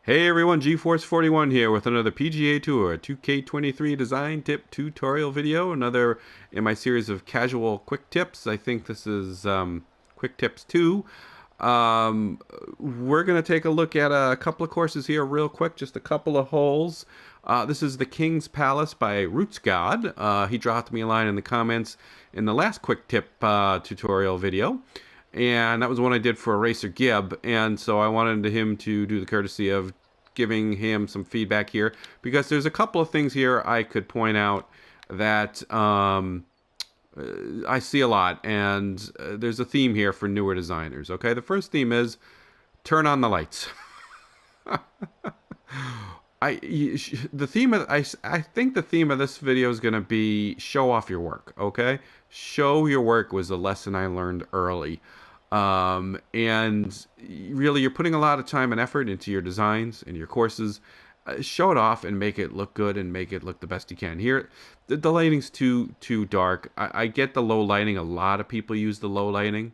Hey everyone, GeForce41 here with another PGA Tour 2K23 design tip tutorial video. Another in my series of casual quick tips. I think this is quick tips 2. We're going to take a look at a couple of courses here real quick, just a couple of holes. This is the King's Palace by Roots God. He dropped me a line in the comments in the last quick tip tutorial video. And that was one I did for Eraser Gibb, and so I wanted him to do the courtesy of giving him some feedback here, because there's a couple of things here I could point out that I see a lot, and there's a theme here for newer designers. Okay, the first theme is turn on the lights. The theme of I think the theme of this video is going to be show off your work. Okay, show your work was a lesson I learned early. And really, you're putting a lot of time and effort into your designs and your courses. Show it off and make it look good and make it look the best you can. Here, the lighting's too dark. I get the low lighting. A lot of people use the low lighting.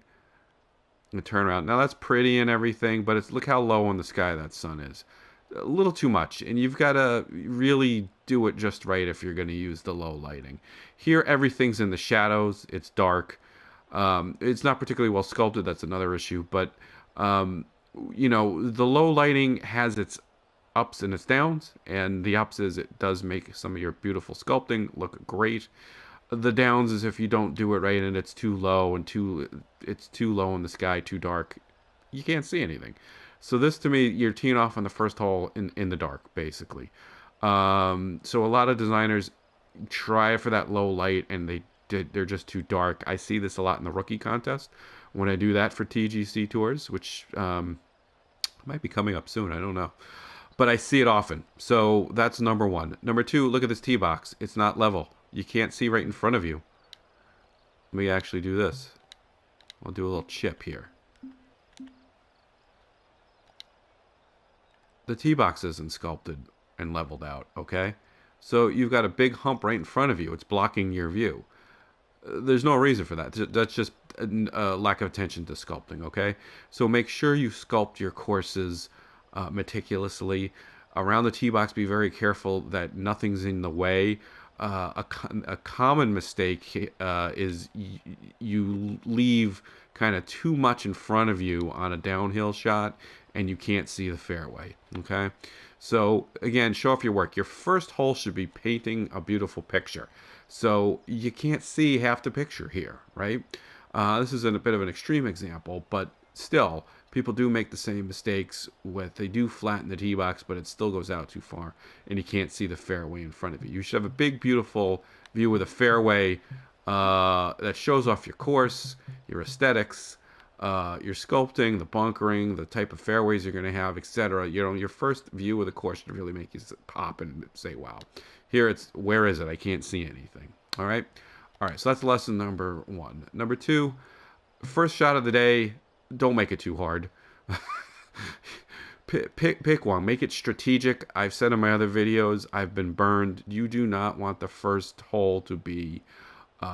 And turn around. Now that's pretty and everything, but look how low in the sky that sun is. A little too much, and you've got to really do it just right if you're going to use the low lighting. Here, everything's in the shadows. It's dark. It's not particularly well sculpted. That's another issue. But, you know, the low lighting has its ups and its downs. And the ups is it does make some of your beautiful sculpting look great. The downs is if you don't do it right and it's too low and it's too low in the sky, too dark, you can't see anything. So this, to me, you're teeing off on the first hole in the dark, basically. So a lot of designers try for that low light and they're just too dark. I see this a lot in the rookie contest when I do that for TGC tours, which might be coming up soon. I don't know. But I see it often. So that's number one. Number two, look at this tee box. It's not level. You can't see right in front of you. Let me actually do this. I'll do a little chip here. The tee box isn't sculpted and leveled out, okay? So you've got a big hump right in front of you. It's blocking your view. There's no reason for that. That's just a lack of attention to sculpting, okay? So make sure you sculpt your courses meticulously. Around the tee box, be very careful that nothing's in the way. A common mistake is you leave kind of too much in front of you on a downhill shot and you can't see the fairway, okay? So again, show off your work. Your first hole should be painting a beautiful picture. So you can't see half the picture here, right? This is a bit of an extreme example, but still, people do make the same mistakes they do flatten the tee box, but it still goes out too far, and you can't see the fairway in front of you. You should have a big, beautiful view with a fairway that shows off your course, your aesthetics, your sculpting, the bunkering, the type of fairways you're going to have, etc. You know, your first view of the course should really make you pop and say, wow. Here it's, where is it? I can't see anything. All right? All right, so that's lesson number one. Number two, first shot of the day, don't make it too hard. Pick one. Make it strategic. I've said in my other videos, I've been burned. You do not want the first hole to be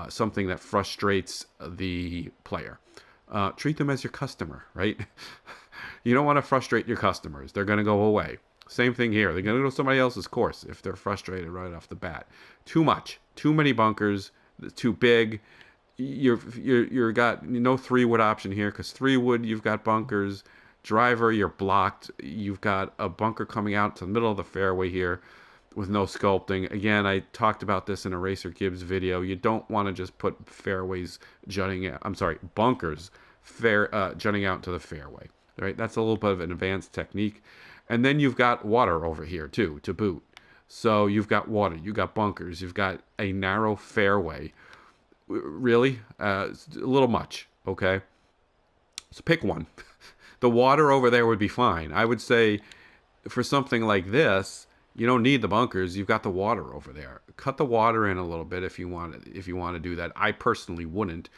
something that frustrates the player. Treat them as your customer, right? You don't want to frustrate your customers. They're going to go away. Same thing here. They're going to go to somebody else's course if they're frustrated right off the bat. Too much. Too many bunkers. Too big. You're got no 3-wood option here, because 3-wood, you've got bunkers. Driver, you're blocked. You've got a bunker coming out to the middle of the fairway here with no sculpting. Again, I talked about this in Eraser Gibbs video. You don't want to just put fairways jutting out. I'm sorry, bunkers jutting out to the fairway. Right? That's a little bit of an advanced technique. And then you've got water over here too, to boot. So you've got water, you've got bunkers, you've got a narrow fairway. Really? It's a little much, okay? So pick one. The water over there would be fine. I would say for something like this, you don't need the bunkers. You've got the water over there. Cut the water in a little bit if you want to do that. I personally wouldn't.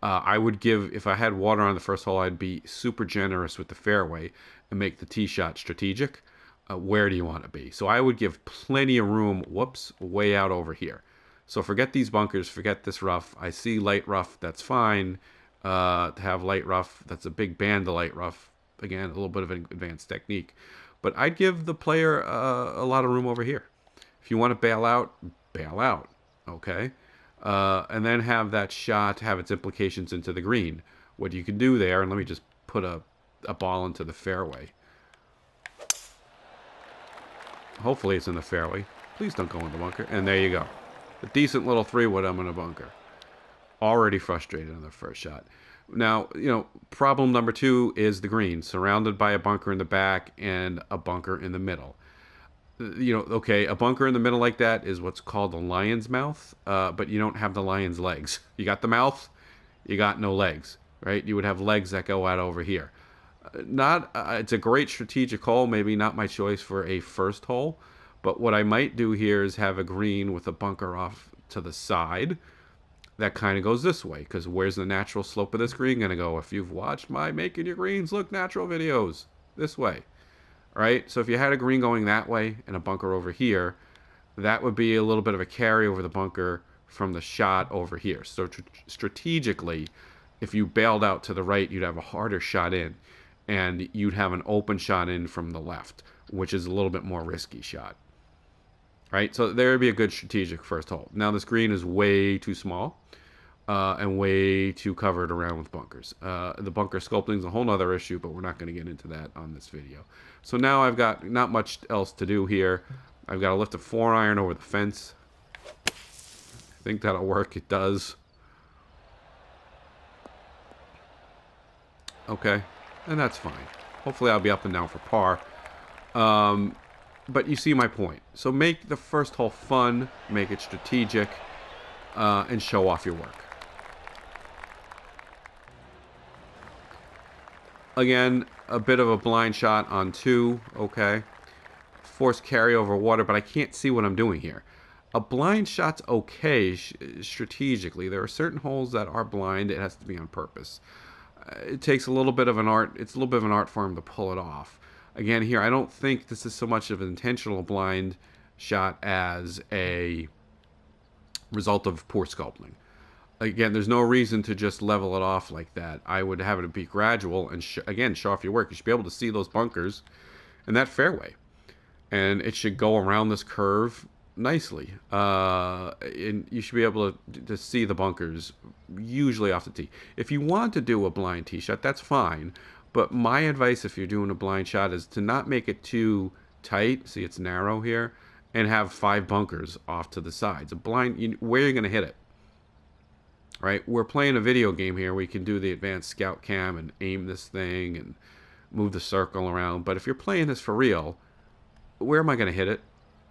I would give, if I had water on the first hole, I'd be super generous with the fairway and make the tee shot strategic. Where do you want to be? So I would give plenty of room, way out over here. So forget these bunkers, forget this rough. I see light rough, that's fine. To have light rough, that's a big band of light rough. Again, a little bit of an advanced technique. But I'd give the player a lot of room over here. If you want to bail out, bail out. Okay? And then have that shot have its implications into the green. What you can do there, and let me just put a ball into the fairway. Hopefully it's in the fairway. Please don't go in the bunker. And there you go. A decent little 3-wood, I'm in a bunker. Already frustrated on the first shot. Now, problem number 2 is the green, surrounded by a bunker in the back and a bunker in the middle. Okay, a bunker in the middle like that is what's called a lion's mouth, but you don't have the lion's legs. You got the mouth, you got no legs, right? You would have legs that go out over here. It's a great strategic hole, maybe not my choice for a first hole, but what I might do here is have a green with a bunker off to the side that kind of goes this way, because where's the natural slope of this green going to go? If you've watched my Making Your Greens Look Natural videos, this way. Right? So if you had a green going that way and a bunker over here, that would be a little bit of a carry over the bunker from the shot over here. So strategically, if you bailed out to the right, you'd have a harder shot in, and you'd have an open shot in from the left, which is a little bit more risky shot. Right? So there would be a good strategic first hole. Now this green is way too small and way too covered around with bunkers. The bunker sculpting is a whole other issue, but we're not going to get into that on this video. So now I've got not much else to do here. I've got to lift a 4-iron over the fence. I think that'll work. It does. Okay, and that's fine. Hopefully I'll be up and down for par. But you see my point. So make the first hole fun, make it strategic, and show off your work. Again, a bit of a blind shot on 2, okay. Force carry over water, but I can't see what I'm doing here. A blind shot's okay strategically. There are certain holes that are blind. It has to be on purpose. It takes a little bit of an art. It's a little bit of an art form to pull it off. Again, here, I don't think this is so much of an intentional blind shot as a result of poor sculpting. Again, there's no reason to just level it off like that. I would have it be gradual and, again, show off your work. You should be able to see those bunkers in that fairway. And it should go around this curve nicely. And you should be able to see the bunkers usually off the tee. If you want to do a blind tee shot, that's fine. But my advice if you're doing a blind shot is to not make it too tight. See, it's narrow here. And have 5 bunkers off to the sides. A blind, where you're going to hit it. Right? We're playing a video game here. We can do the advanced scout cam and aim this thing and move the circle around. But if you're playing this for real, where am I going to hit it?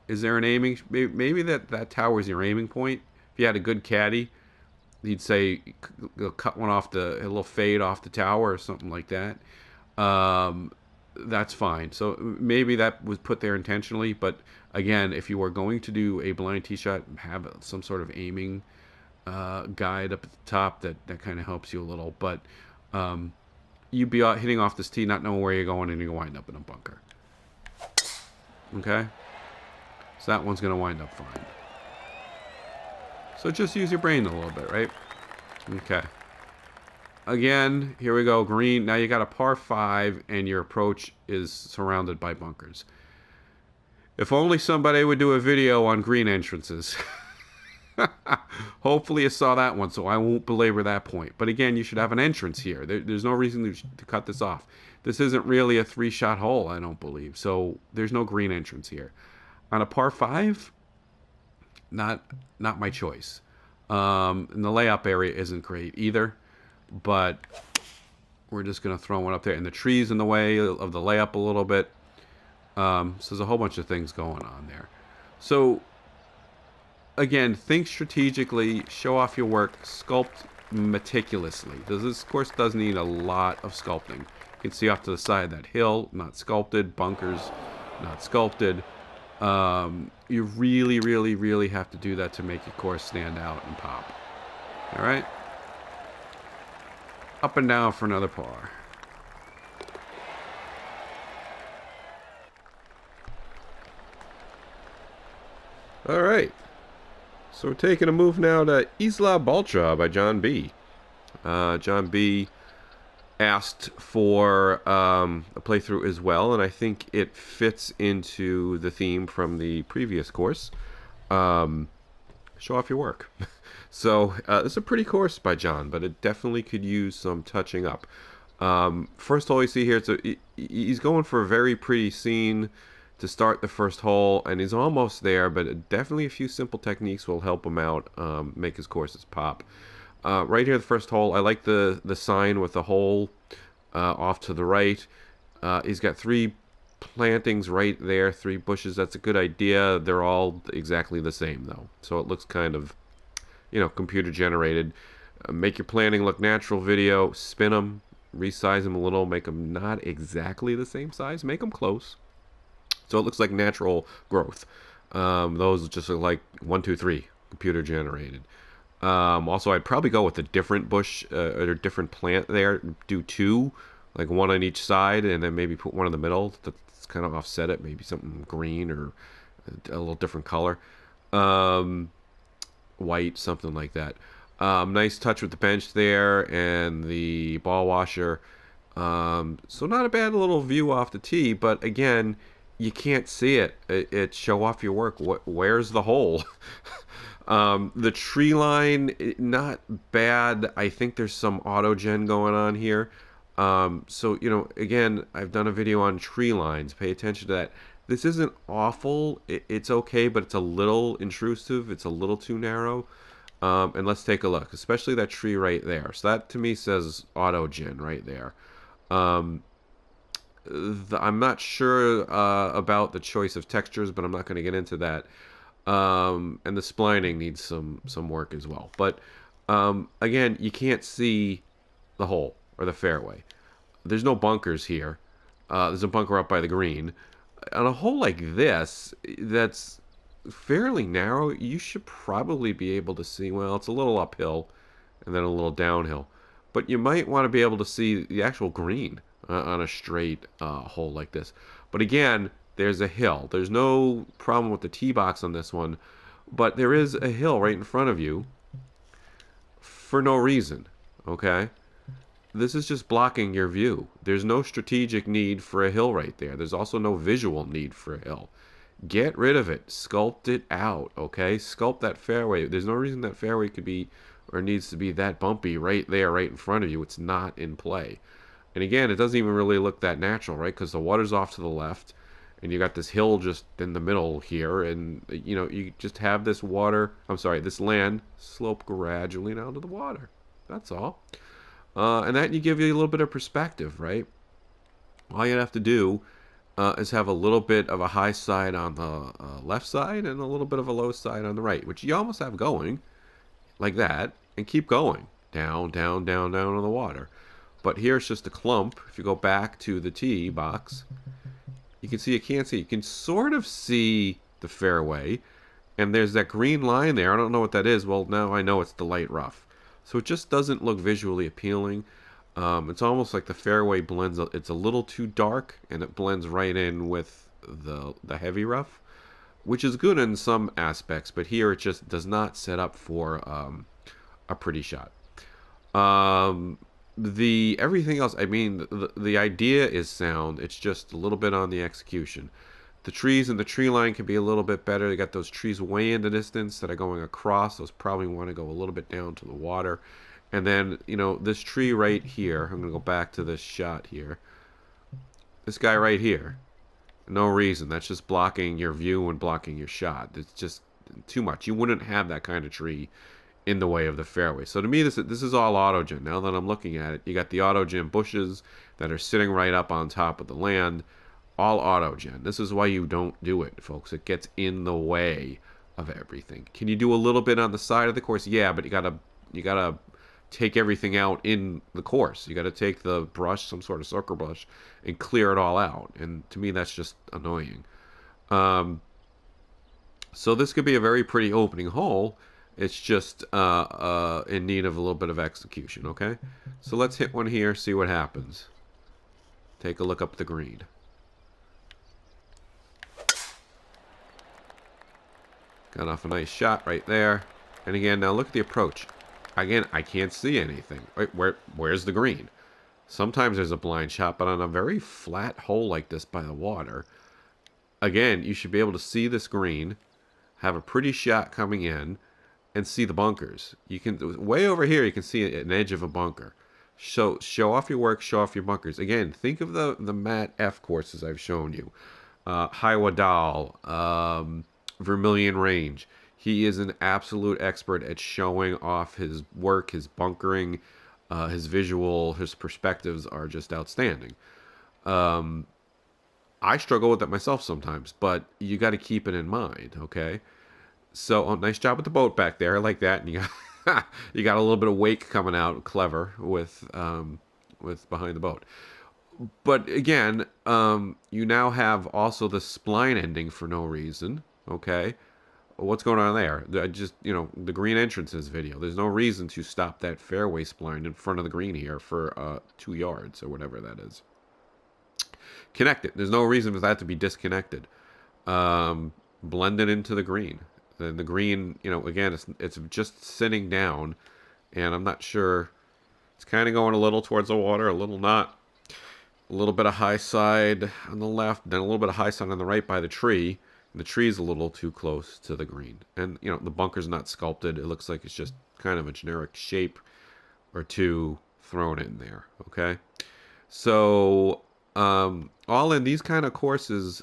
Is there an aiming? Maybe that tower is your aiming point. If you had a good caddy, you'd say cut one off a little fade off the tower or something like that. That's fine. So maybe that was put there intentionally. But again, if you are going to do a blind tee shot, have some sort of aiming guide up at the top that kind of helps you a little. But you'd be hitting off this tee, not knowing where you're going, and you wind up in a bunker. Okay? So that one's going to wind up fine. So just use your brain a little bit, right? Okay. Again, here we go. Green. Now you got a par 5, and your approach is surrounded by bunkers. If only somebody would do a video on green entrances. Hopefully you saw that one, so I won't belabor that point. But again, you should have an entrance here. There's no reason to cut this off. This isn't really a 3-shot hole, I don't believe. So there's no green entrance here. On a par 5, not my choice. And the layup area isn't great either. But we're just going to throw one up there. And the tree's in the way of the layup a little bit. So there's a whole bunch of things going on there. So again, think strategically, show off your work, sculpt meticulously. This course does need a lot of sculpting. You can see off to the side of that hill, not sculpted, bunkers, not sculpted. You really, really, really have to do that to make your course stand out and pop. All right? Up and down for another par. All right. So we're taking a move now to Isla Balcha by John B. John B asked for a playthrough as well, and I think it fits into the theme from the previous course. Um, Show off your work. So it's a pretty course by John, but it definitely could use some touching up. First hole you see here, he's going for a very pretty scene to start the first hole, and he's almost there, but definitely a few simple techniques will help him out, make his courses pop. Right here, the first hole, I like the sign with the hole off to the right. He's got 3 plantings right there, 3 bushes. That's a good idea. They're all exactly the same, though. So it looks kind of, computer generated. Make your planting look natural video. Spin them, resize them a little, make them not exactly the same size. Make them close. So it looks like natural growth. Those just look like 1, 2, 3, computer generated. Also, I'd probably go with a different bush or a different plant there. Do 2, like 1 on each side, and then maybe put 1 in the middle. That's kind of offset it. Maybe something green or a little different color. White, something like that. Nice touch with the bench there and the ball washer. So not a bad little view off the tee, but again, you can't see it. It show off your work. Where's the hole? The tree line, not bad. I think there's some auto gen going on here. So, again, I've done a video on tree lines. Pay attention to that. This isn't awful. It's okay, but it's a little intrusive. It's a little too narrow. And let's take a look, especially that tree right there. So that to me says auto gen right there. I'm not sure about the choice of textures, but I'm not going to get into that. And the splining needs some work as well. But again, you can't see the hole or the fairway. There's no bunkers here. There's a bunker up by the green. On a hole like this, that's fairly narrow, you should probably be able to see, well, it's a little uphill and then a little downhill. But you might want to be able to see the actual green on a straight hole like this. But again, there's a hill. There's no problem with the tee box on this one, but there is a hill right in front of you for no reason, okay? This is just blocking your view. There's no strategic need for a hill right there. There's also no visual need for a hill. Get rid of it. Sculpt it out, okay? Sculpt that fairway. There's no reason that fairway could be or needs to be that bumpy right there, right in front of you. It's not in play. And again, it doesn't even really look that natural, right? Because the water's off to the left, and you got this hill just in the middle here, and you just have this this land slope gradually down to the water. That's all. And that you give you a little bit of perspective, right? All you have to do is have a little bit of a high side on the left side and a little bit of a low side on the right, which you almost have going like that, and keep going down, down, down, down on the water. But here it's just a clump. If you go back to the tee box, you can see, you can sort of see the fairway, and there's that green line there. I don't know what that is. Well, now I know it's the light rough. So it just doesn't look visually appealing. It's almost like the fairway blends. It's a little too dark, and it blends right in with the heavy rough, which is good in some aspects. But here it just does not set up for a pretty shot. Everything else, I mean, the idea is sound. It's just a little bit on the execution. The trees and the tree line can be a little bit better. They got those trees way in the distance that are going across. Those probably want to go a little bit down to the water. And then, this tree right here, I'm going to go back to this shot here. This guy right here, no reason. That's just blocking your view and blocking your shot. It's just too much. You wouldn't have that kind of tree in the way of the fairway. So to me, this is all autogen. Now that I'm looking at it, you got the autogen bushes that are sitting right up on top of the land. All autogen. This is why you don't do it, folks. It gets in the way of everything. Can you do a little bit on the side of the course? Yeah, but you gotta take everything out in the course. You gotta take the brush, some sort of sucker brush, and clear it all out. And to me, that's just annoying. So this could be a very pretty opening hole. It's just in need of a little bit of execution. Okay, so let's hit one here, see what happens. Take a look up the green. Got off a nice shot right there. And again, now look at the approach. Again, I can't see anything. Wait, where's the green? Sometimes there's a blind shot, but on a very flat hole like this by the water, again, you should be able to see this green, have a pretty shot coming in, and see the bunkers. You can way over here. You can see an edge of a bunker. Show off your work. Show off your bunkers. Again, think of the Matt F courses I've shown you. Hiwa Dal, Vermilion Range. He is an absolute expert at showing off his work, his bunkering, his visual, his perspectives are just outstanding. I struggle with that myself sometimes, but you got to keep it in mind, okay? So, oh, nice job with the boat back there. I like that. And you got you got a little bit of wake coming out, clever with behind the boat. But again, you now have also the spline ending for no reason. Okay, what's going on there? Just the green entrances video. There's no reason to stop that fairway spline in front of the green here for 2 yards or whatever that is. Connect it. There's no reason for that to be disconnected. Blend it into the green. Then the green, again, it's just sitting down, and I'm not sure. It's kind of going a little towards the water, a little not. A little bit of high side on the left, then a little bit of high side on the right by the tree. And the tree's a little too close to the green. And, the bunker's not sculpted. It looks like it's just kind of a generic shape or two thrown in there, okay? So, all in these kind of courses,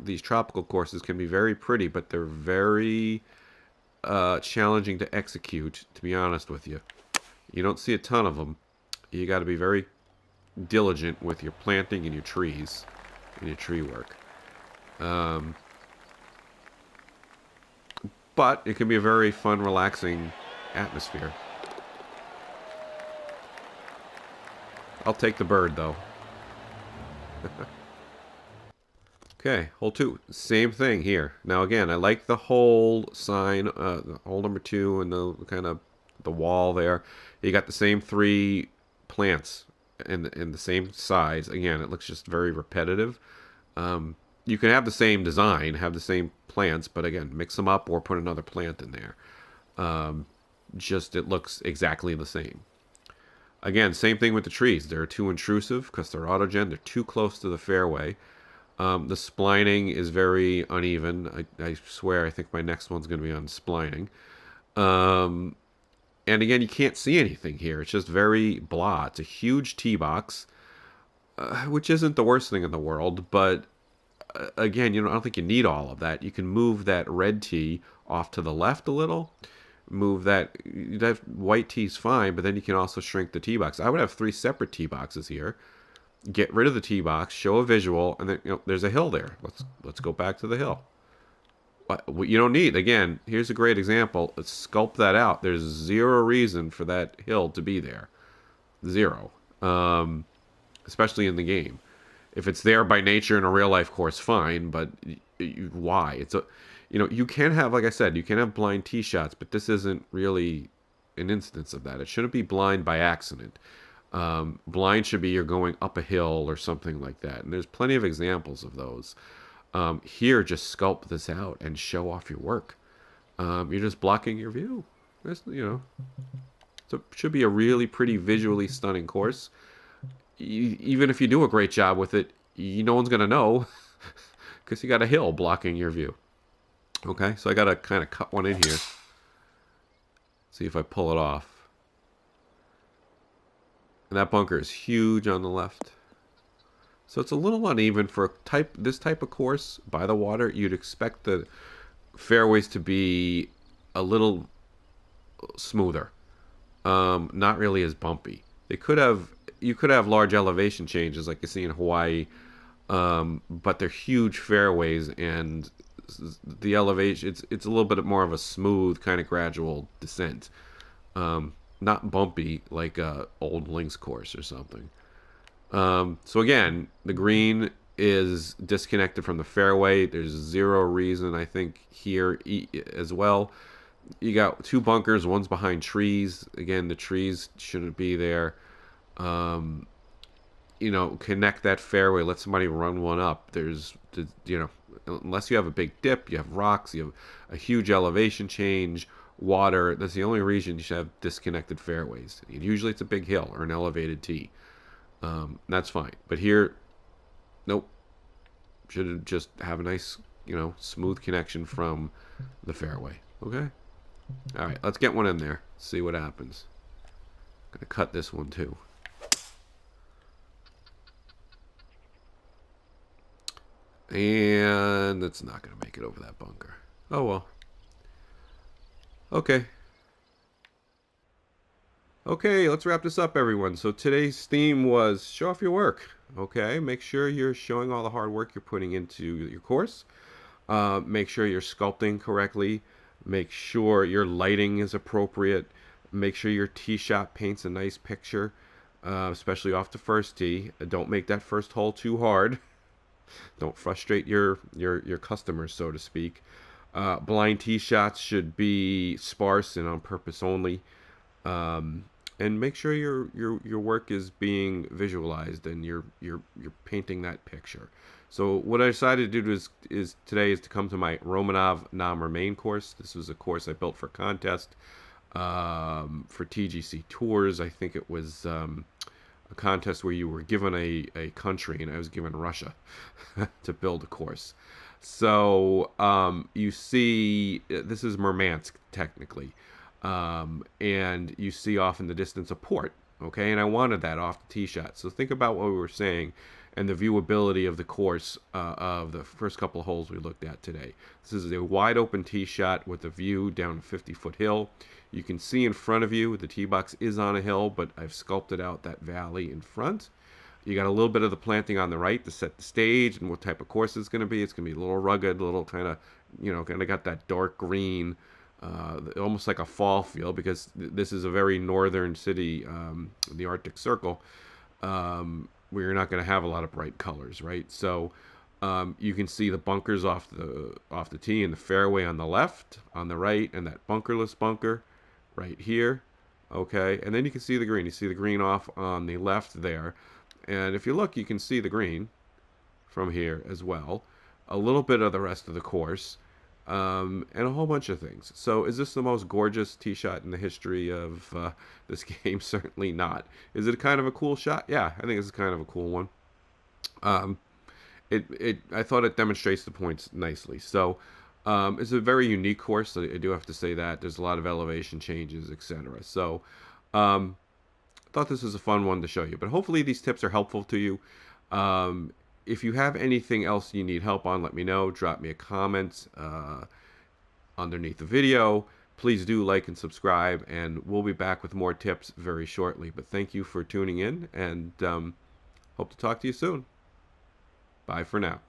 these tropical courses can be very pretty, but they're very challenging to execute, to be honest with you. You don't see a ton of them. You got to be very diligent with your planting and your trees and your tree work. But it can be a very fun, relaxing atmosphere. I'll take the bird, though. Okay, hole 2. Same thing here. Now, again, I like the hole sign, hole number 2, and the kind of the wall there. You got the same 3 plants in the same size. Again, it looks just very repetitive. You can have the same design, have the same plants, but again, mix them up or put another plant in there. Just it looks exactly the same. Again, same thing with the trees. They're too intrusive because they're autogen. They're too close to the fairway. The splining is very uneven. I swear, I think my next one's going to be on splining. And again, you can't see anything here. It's just very blah. It's a huge tee box, which isn't the worst thing in the world. But again, I don't think you need all of that. You can move that red tee off to the left a little. Move that white tee's fine, but then you can also shrink the tee box. I would have 3 separate tee boxes here. Get rid of the tee box, show a visual, and then there's a hill there. Let's go back to the hill. What you don't need, again, here's a great example. Let's sculpt that out. There's zero reason for that hill to be there. Zero. Especially in the game. If it's there by nature in a real life course, fine, but why? It's a you can have, like I said, you can have blind tee shots, but this isn't really an instance of that. It shouldn't be blind by accident. Blind should be you're going up a hill or something like that. And there's plenty of examples of those. Here, just sculpt this out and show off your work. You're just blocking your view. So it should be a really pretty visually stunning course. Even if you do a great job with it, no one's going to know because you got a hill blocking your view. Okay, so I got to kind of cut one in here. See if I pull it off. And that bunker is huge on the left. So it's a little uneven for this type of course by the water. You'd expect the fairways to be a little smoother. Not really as bumpy. You could have large elevation changes like you see in Hawaii, but they're huge fairways, and the elevation it's a little bit more of a smooth kind of gradual descent, not bumpy like a old links course or something. So again, the green is disconnected from the fairway. There's zero reason, I think, here as well. You got 2 bunkers, one's behind trees. Again, the trees shouldn't be there. Connect that fairway, let somebody run one up. Unless you have a big dip, you have rocks, you have a huge elevation change, water. That's the only reason you should have disconnected fairways. Usually it's a big hill or an elevated tee. That's fine. But here, nope. Should just have a nice, smooth connection from the fairway. Okay. All right, let's get one in there. See what happens. Gonna cut this one too. And it's not gonna make it over that bunker. Oh well. Okay. Okay, let's wrap this up, everyone. So today's theme was show off your work. Okay, make sure you're showing all the hard work you're putting into your course. Make sure you're sculpting correctly. Make sure your lighting is appropriate. Make sure your tee shot paints a nice picture, especially off the first tee. Don't make that first hole too hard. Don't frustrate your customers, so to speak. Blind tee shots should be sparse and on purpose only. Um, and make sure your work is being visualized and you're painting that picture. So what I decided to do is today is to come to my Romanov Murmane course. This was a course I built for contest for TGC Tours. I think it was a contest where you were given a country, and I was given Russia to build a course. So you see, this is Murmansk technically, and you see off in the distance a port. Okay, and I wanted that off the tee shot. So think about what we were saying and the viewability of the course of the first couple of holes we looked at today. This is a wide open tee shot with a view down a 50-foot hill. You can see in front of you the tee box is on a hill, but I've sculpted out that valley in front. You got a little bit of the planting on the right to set the stage and what type of course it's going to be. It's going to be a little rugged, a little kind of got that dark green, almost like a fall feel because this is a very northern city, the Arctic Circle, where you're not going to have a lot of bright colors, right? So you can see the bunkers off the tee and the fairway on the left, on the right, and that bunkerless bunker right here. Okay, and then you can see the green. You see the green off on the left there. And if you look, you can see the green from here as well. A little bit of the rest of the course, and a whole bunch of things. So is this the most gorgeous tee shot in the history of this game? Certainly not. Is it kind of a cool shot? Yeah, I think it's kind of a cool one. Um, I thought it demonstrates the points nicely. So it's a very unique course. I do have to say that there's a lot of elevation changes, etc. So I thought this was a fun one to show you. But hopefully these tips are helpful to you. If you have anything else you need help on, let me know. Drop me a comment underneath the video. Please do like and subscribe, and we'll be back with more tips very shortly. But thank you for tuning in, and hope to talk to you soon. Bye for now.